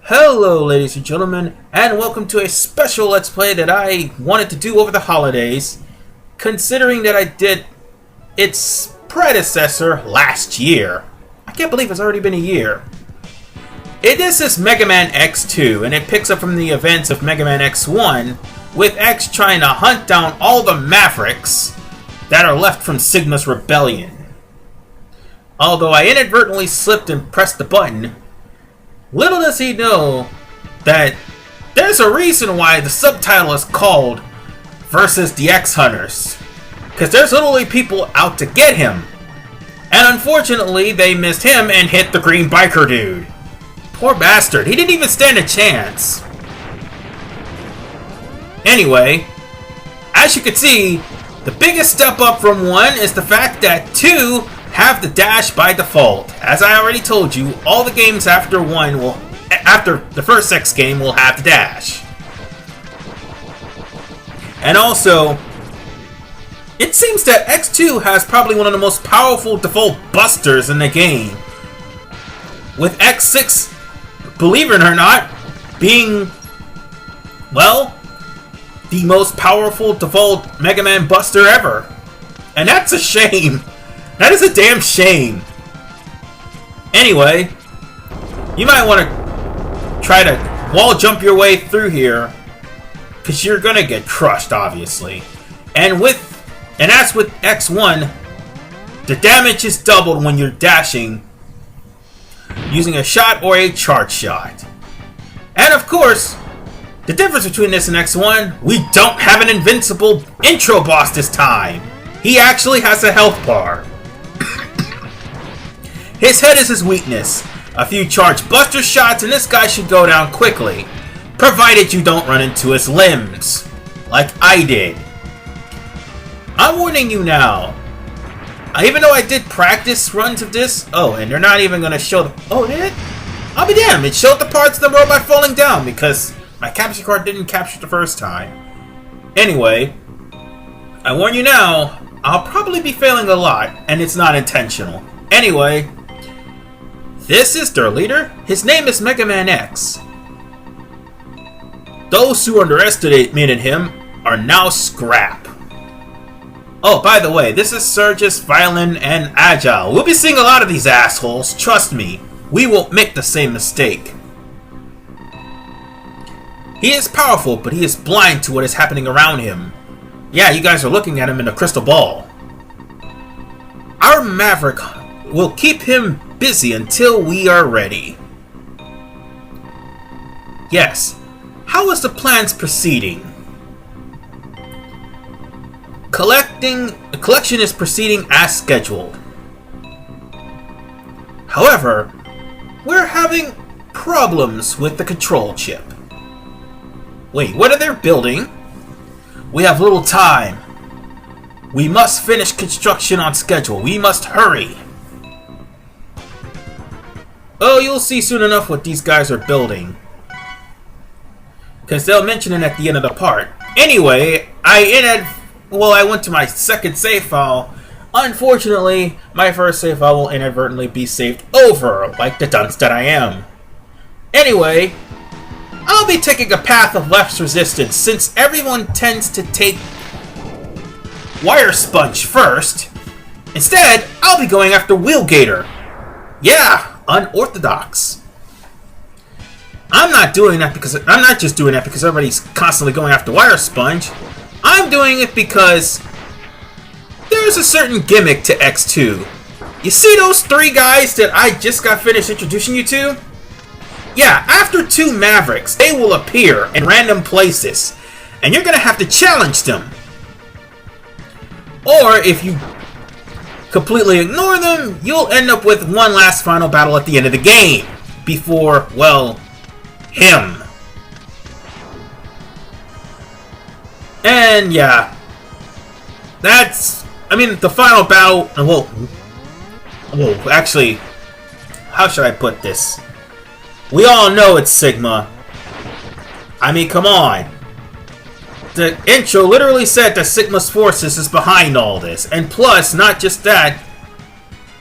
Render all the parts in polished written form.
Hello ladies and gentlemen, and welcome to a special Let's Play that I wanted to do over the holidays, considering that I did its predecessor last year. I can't believe it's already been a year. It is Mega Man X2, and it picks up from the events of Mega Man X1, with X trying to hunt down all the Mavericks that are left from Sigma's rebellion. Although I inadvertently slipped and pressed the button, little does he know that there's a reason why the subtitle is called Versus the X-Hunters. Because there's literally people out to get him. And unfortunately, they missed him and hit the green biker dude. Poor bastard, he didn't even stand a chance. Anyway, as you can see, the biggest step up from 1 is the fact that 2 have the dash by default. As I already told you, all the games after the first X game will have the dash. And also, it seems that X2 has probably one of the most powerful default busters in the game, with X6, believe it or not, being, well, the most powerful default Mega Man buster ever. And that's a shame. That is a damn shame. Anyway, you might want to try to wall jump your way through here, because you're gonna get crushed, obviously. And as with X1, the damage is doubled when you're dashing using a shot or a charge shot. And of course, the difference between this and X1, we don't have an invincible intro boss this time. He actually has a health bar. His head is his weakness. A few charged buster shots and this guy should go down quickly, provided you don't run into his limbs, like I did. I'm warning you now. Even though I did practice runs of this, and they're not even going to show the... Oh, did it? I'll be damned, it showed the parts of the robot falling down because my capture card didn't capture the first time. Anyway, I warn you now, I'll probably be failing a lot, and it's not intentional. Anyway, this is their leader. His name is Mega Man X. Those who underestimated him are now scrap. Oh, by the way, this is Surges, Violin, and Agile. We'll be seeing a lot of these assholes. Trust me, we won't make the same mistake. He is powerful, but he is blind to what is happening around him. Yeah, you guys are looking at him in a crystal ball. Our Maverick will keep him busy until we are ready. Yes. How is the plans proceeding? Collection is proceeding as scheduled. However, we're having problems with the control chip. Wait, what are they building? We have little time. We must finish construction on schedule. We must hurry. Oh, you'll see soon enough what these guys are building, because they'll mention it at the end of the part. Anyway, I went to my second save file. Unfortunately, my first save file will inadvertently be saved over, like the dunce that I am. Anyway, I'll be taking a path of less resistance, since everyone tends to take Wire Sponge first. Instead, I'll be going after Wheel Gator. Yeah, unorthodox. I'm not just doing that because everybody's constantly going after Wire Sponge. I'm doing it because there's a certain gimmick to X2. You see those 3 guys that I just got finished introducing you to? Yeah, after 2 Mavericks, they will appear in random places, and you're gonna have to challenge them. Or if you completely ignore them, you'll end up with one last final battle at the end of the game. Before, well, him. And yeah, the final battle, actually, how should I put this? We all know it's Sigma. I mean, come on. The intro literally said that Sigma's forces is behind all this. And plus, not just that,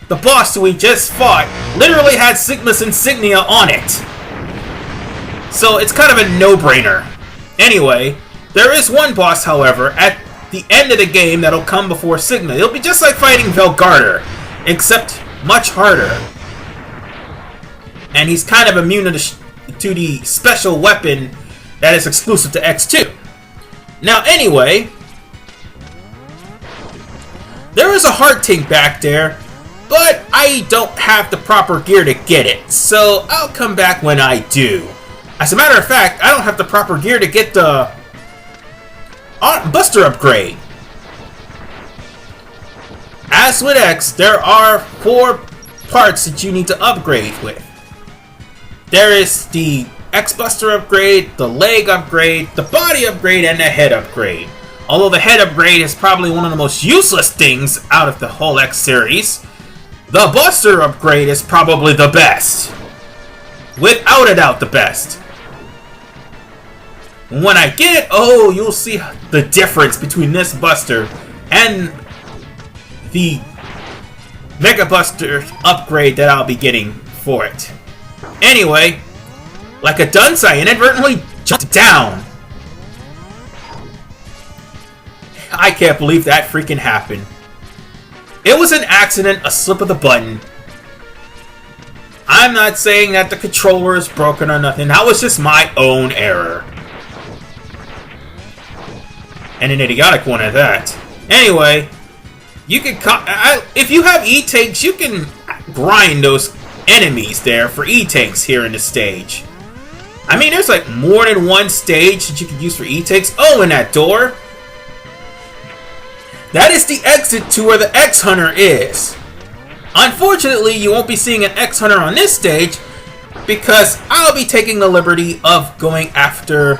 The boss we just fought literally had Sigma's insignia on it. So it's kind of a no-brainer. Anyway, there is one boss, however, at the end of the game that'll come before Sigma. It'll be just like fighting Gator, except much harder. And he's kind of immune to the special weapon that is exclusive to X2. Now, anyway, there is a heart tank back there, but I don't have the proper gear to get it, so I'll come back when I do. As a matter of fact, I don't have the proper gear to get the Buster upgrade. As with X, there are 4 parts that you need to upgrade with. There is the X-Buster upgrade, the leg upgrade, the body upgrade, and the head upgrade. Although the head upgrade is probably one of the most useless things out of the whole X series, the Buster upgrade is probably the best. Without a doubt, the best. When I get it, oh, you'll see the difference between this Buster and the Mega Buster upgrade that I'll be getting for it. Anyway, like a dunce, I inadvertently jumped down. I can't believe that freaking happened. It was an accident, a slip of the button. I'm not saying that the controller is broken or nothing. That was just my own error. And an idiotic one at that. Anyway, you can if you have E-tanks, you can grind those enemies there for E-tanks here in the stage. I mean, there's like more than one stage that you can use for E-tanks. Oh, and that door. That is the exit to where the X-Hunter is. Unfortunately, you won't be seeing an X-Hunter on this stage because I'll be taking the liberty of going after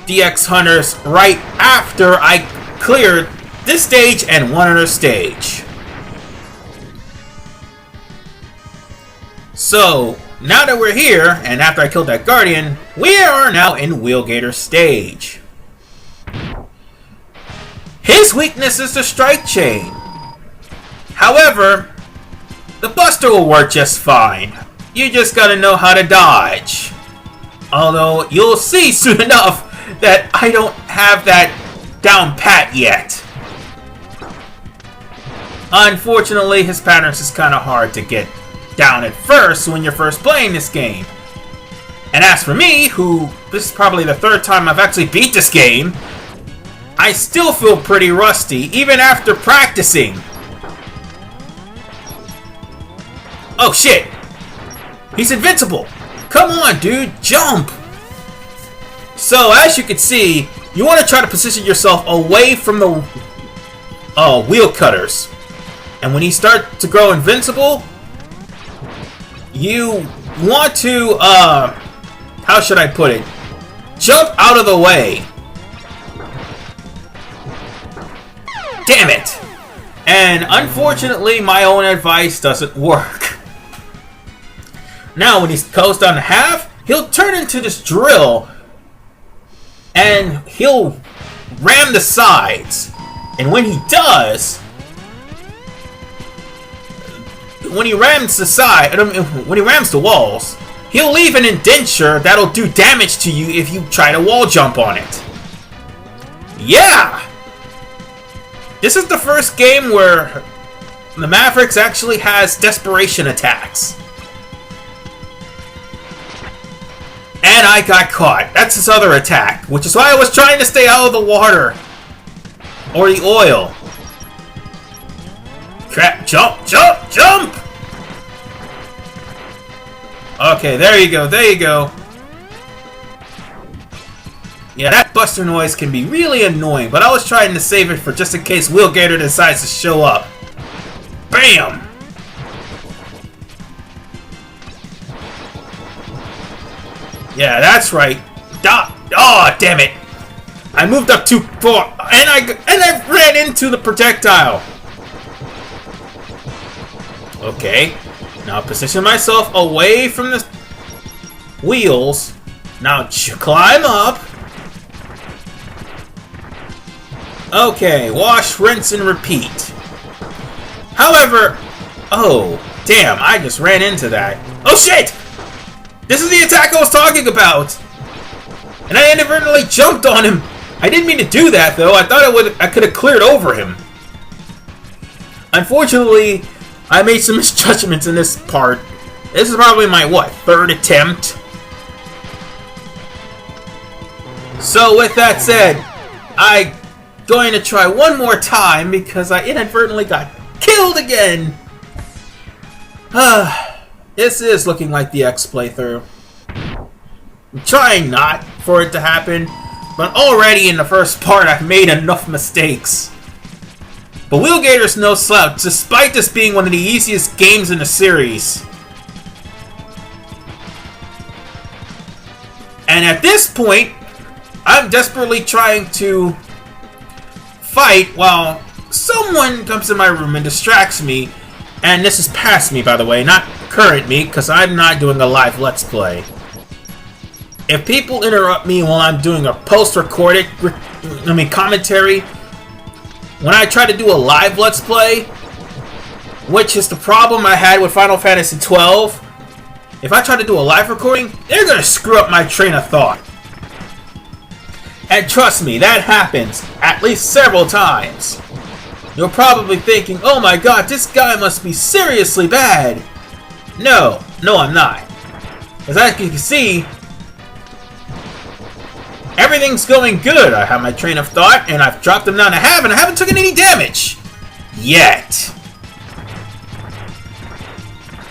the X-Hunters right after I clear this stage and one other stage. So, now that we're here, and after I killed that Guardian, we are now in Gator stage. His weakness is the strike chain. However, the Buster will work just fine. You just gotta know how to dodge. Although, you'll see soon enough that I don't have that down pat yet. Unfortunately, his patterns is kind of hard to get down at first when you're first playing this game. And as for me, who this is probably the 3rd time I've actually beat this game, I still feel pretty rusty, even after practicing. Oh shit! He's invincible! Come on, dude, jump! So, as you can see, you want to try to position yourself away from the wheel cutters. And when you start to grow invincible, you want to, how should I put it? Jump out of the way. Damn it! And unfortunately, my own advice doesn't work. Now, when he goes down to half, he'll turn into this drill, and he'll ram the sides. And when he does, when he rams the walls, he'll leave an indenture that'll do damage to you if you try to wall jump on it. Yeah! This is the first game where the Mavericks actually has desperation attacks. And I got caught. That's his other attack, which is why I was trying to stay out of the water. Or the oil. Crap, jump, jump, jump! Okay, there you go, there you go. Yeah, that Buster noise can be really annoying, but I was trying to save it for just in case Gator decides to show up. Bam! Yeah, that's right. Oh, damn it! I moved up too far, and I ran into the projectile. Okay, now position myself away from the wheels. Now climb up. Okay, wash, rinse, and repeat. However, oh, damn, I just ran into that. Oh, shit! This is the attack I was talking about! And I inadvertently jumped on him! I didn't mean to do that, though. I thought I could have cleared over him. Unfortunately, I made some misjudgments in this part. This is probably my, what, third attempt? So, with that said, I'm going to try one more time because I inadvertently got killed again! This is looking like the X playthrough. I'm trying not for it to happen, but already in the first part I've made enough mistakes. But Wheel Gator's no slouch, despite this being one of the easiest games in the series. And at this point, I'm desperately trying to fight while someone comes in my room and distracts me. And this is past me, by the way, not current me, because I'm not doing a live Let's Play. If people interrupt me while I'm doing a post-recorded commentary, when I try to do a live Let's Play, which is the problem I had with Final Fantasy XII, if I try to do a live recording, they're going to screw up my train of thought. And trust me, that happens at least several times. You're probably thinking, oh my god, this guy must be seriously bad. No, I'm not. As you can see, everything's going good. I have my train of thought, and I've dropped them down to half, and I haven't taken any damage. Yet.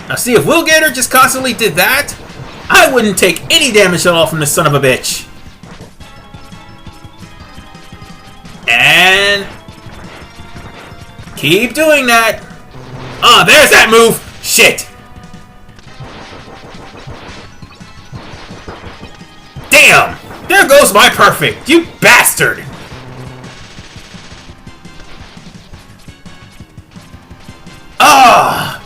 Now see, if Wheel Gator just constantly did that, I wouldn't take any damage at all from this son of a bitch. And keep doing that. Oh, there's that move. Shit. Damn. There goes my perfect. You bastard. Ah.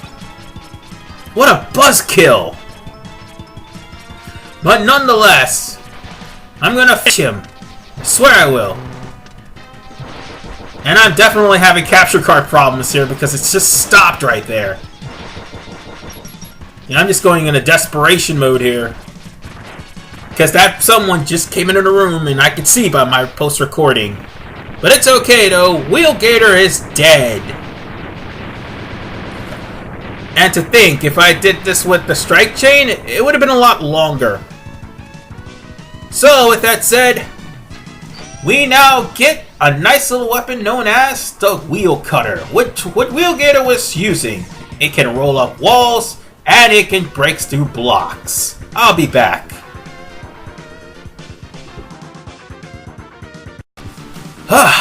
What a buzzkill. But nonetheless, I'm gonna fish him. I swear I will. And I'm definitely having capture card problems here because it's just stopped right there. And I'm just going in a desperation mode here. Because that someone just came into the room and I could see by my post-recording. But it's okay though, Wheel Gator is dead. And to think, if I did this with the strike chain, it would have been a lot longer. So with that said, we now get a nice little weapon known as the Wheel Cutter, which what Wheel Gator was using. It can roll up walls, and it can break through blocks. I'll be back.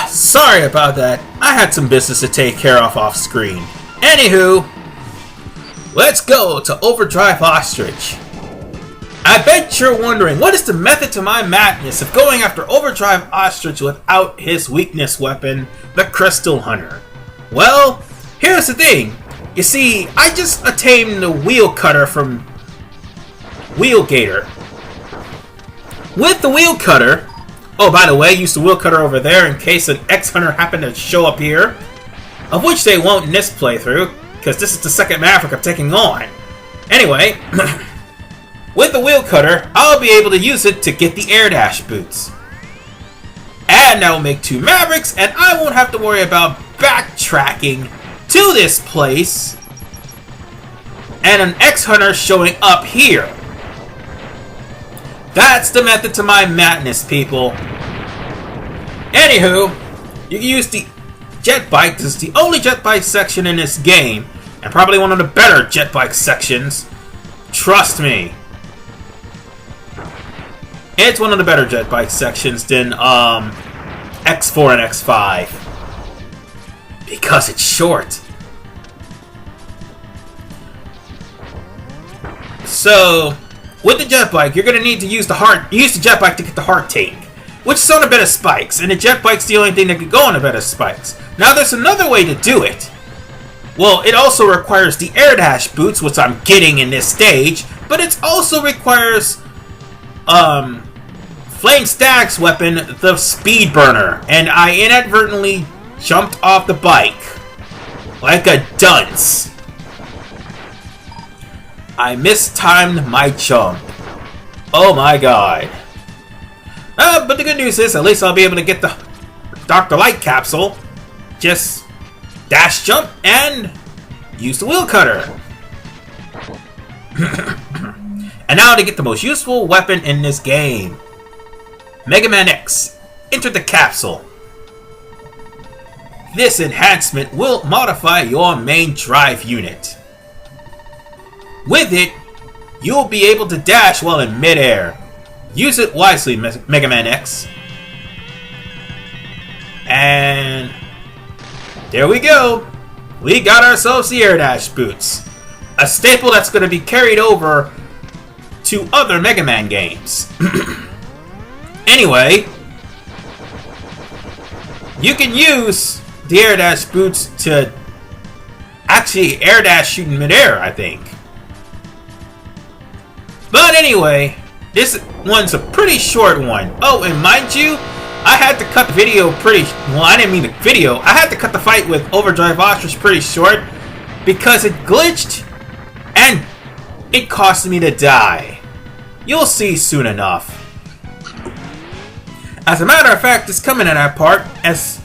Sorry about that. I had some business to take care of off screen. Anywho, let's go to Overdrive Ostrich. I bet you're wondering, what is the method to my madness of going after Overdrive Ostrich without his weakness weapon, the Crystal Hunter? Well, here's the thing. You see, I just attained the Wheel Cutter from Wheel Gator. With the Wheel Cutter, oh, by the way, use the Wheel Cutter over there in case an X-Hunter happened to show up here, of which they won't in this playthrough, because this is the second Maverick I'm taking on. Anyway, with the Wheel Cutter, I'll be able to use it to get the Air Dash boots. And that will make 2 Mavericks, and I won't have to worry about backtracking to this place and an X-Hunter showing up here. That's the method to my madness, people. Anywho, you can use the jet bike. This is the only jet bike section in this game, and probably one of the better jet bike sections. Trust me. It's one of the better jet bike sections than X4 and X5. Because it's short. So, with the jet bike, you're going to need to use the jet bike to get the heart tank, which is on a bed of spikes, and the jet bike's the only thing that can go on a bed of spikes. Now, there's another way to do it. Well, it also requires the Air Dash boots, which I'm getting in this stage, but it also requires Flame Stag's weapon, the Speed Burner, and I inadvertently jumped off the bike like a dunce. I mistimed my jump. Oh my god. But the good news is, at least I'll be able to get the Dr. Light capsule. Just dash jump and use the wheel cutter. And now to get the most useful weapon in this game. Mega Man X. Enter the capsule. This enhancement will modify your main drive unit. With it, you'll be able to dash while in midair. Use it wisely, Mega Man X. And there we go. We got ourselves the air dash boots. A staple that's going to be carried over to other Mega Man games. Anyway, you can use the air dash boots to actually air dash shoot in midair, I think. But anyway, this one's a pretty short one. Oh, and mind you, I had to cut the video I didn't mean the video. I had to cut the fight with Overdrive Ostrich pretty short because it glitched and it cost me to die. You'll see soon enough. As a matter of fact, it's coming at that part as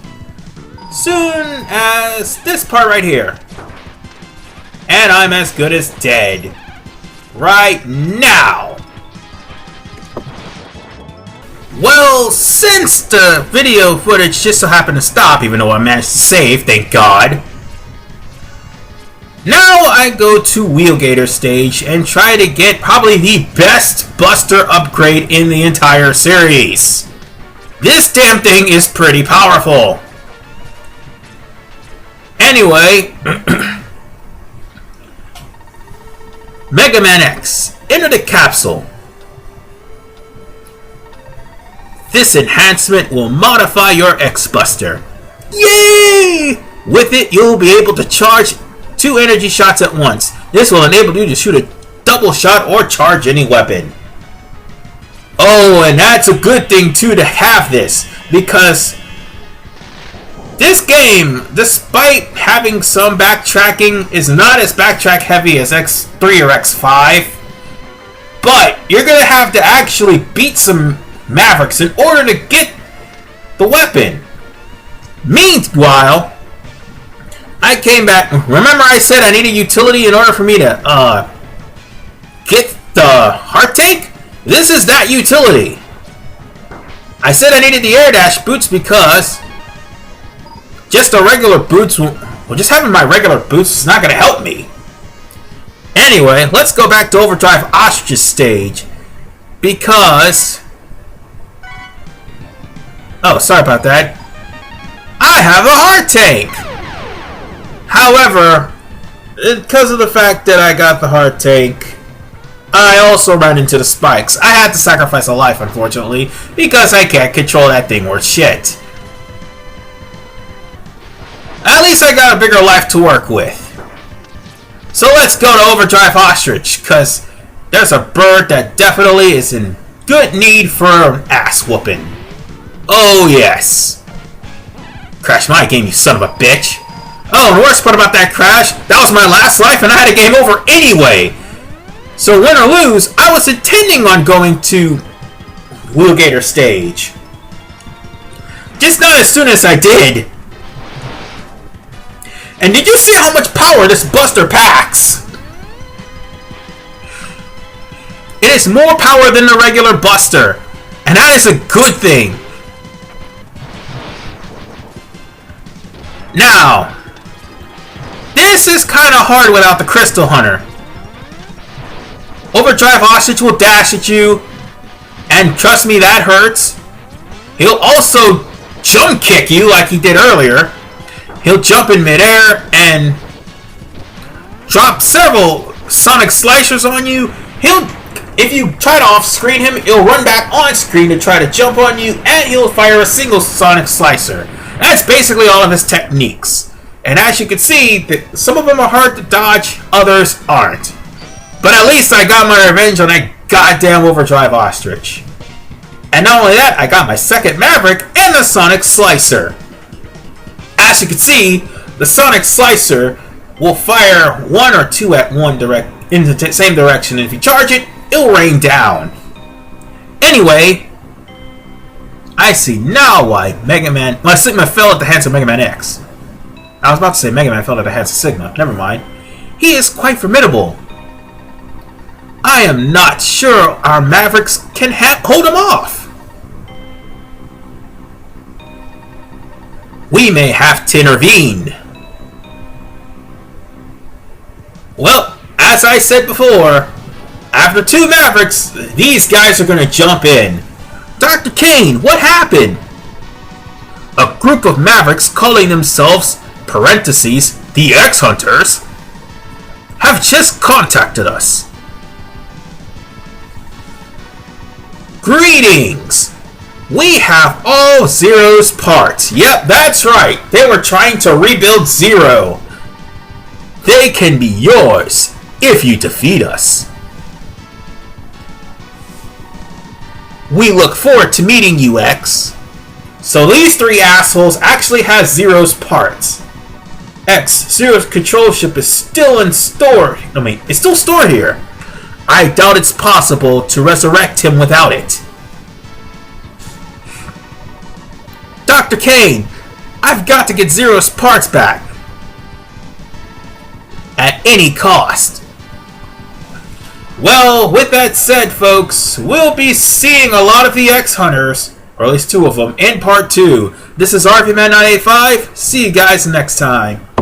soon as this part right here. And I'm as good as dead. Right now. Well, since the video footage just so happened to stop, even though I managed to save, thank God. Now I go to Gator stage and try to get probably the best Buster upgrade in the entire series. This damn thing is pretty powerful. Anyway, Mega Man X, enter the capsule. This enhancement will modify your X-Buster. Yay! With it, you'll be able to charge 2 energy shots at once. This will enable you to shoot a double shot or charge any weapon. Oh, and that's a good thing too to have this, because this game, despite having some backtracking, is not as backtrack heavy as X3 or X5. But you're going to have to actually beat some Mavericks in order to get the weapon. Meanwhile, I came back. Remember I said I needed utility in order for me to get the heart tank? This is that utility. I said I needed the air dash boots because just the regular boots, well, just having my regular boots is not going to help me. Anyway, let's go back to Overdrive Ostrich's stage because... Oh, sorry about that. I have a heart tank! However, because of the fact that I got the heart tank, I also ran into the spikes. I had to sacrifice a life, unfortunately, because I can't control that thing worth shit. At least I got a bigger life to work with. So let's go to Overdrive Ostrich, because there's a bird that definitely is in good need for an ass whooping. Oh yes. Crash my game, you son of a bitch. Oh, and the worst part about that crash, that was my last life and I had a game over anyway. So win or lose, I was intending on going to Gator stage. Just not as soon as I did. And did you see how much power this Buster packs? It is more power than the regular Buster. And that is a good thing. Now, this is kind of hard without the Crystal Hunter. Overdrive Ostrich will dash at you, and trust me, that hurts. He'll also jump kick you like he did earlier. He'll jump in midair and drop several Sonic Slicers on you. If you try to off-screen him, he'll run back on-screen to try to jump on you, and he'll fire a single Sonic Slicer. That's basically all of his techniques. And as you can see, some of them are hard to dodge, others aren't. But at least I got my revenge on that goddamn Overdrive Ostrich. And not only that, I got my second Maverick and the Sonic Slicer. As you can see, the Sonic Slicer will fire 1 or 2 at in the same direction. And if you charge it, it'll rain down. Anyway, I see now why Mega Man... Well, Sigma fell at the hands of Mega Man X. I was about to say Mega Man fell at the hands of Sigma. Never mind. He is quite formidable. I am not sure our Mavericks can hold him off. We may have to intervene. Well, as I said before, after 2 Mavericks, these guys are going to jump in. Dr. Kane, what happened? A group of Mavericks calling themselves, parentheses, the X-Hunters, have just contacted us. Greetings! We have all Zero's parts. Yep, that's right. They were trying to rebuild Zero. They can be yours if you defeat us. We look forward to meeting you, X. So these 3 assholes actually have Zero's parts. X, Zero's control ship is still it's still stored here. I doubt it's possible to resurrect him without it. Dr. Kane, I've got to get Zero's parts back. At any cost. Well, with that said, folks, we'll be seeing a lot of the X-Hunters, or at least 2 of them, in Part 2. This is RVMan985. See you guys next time.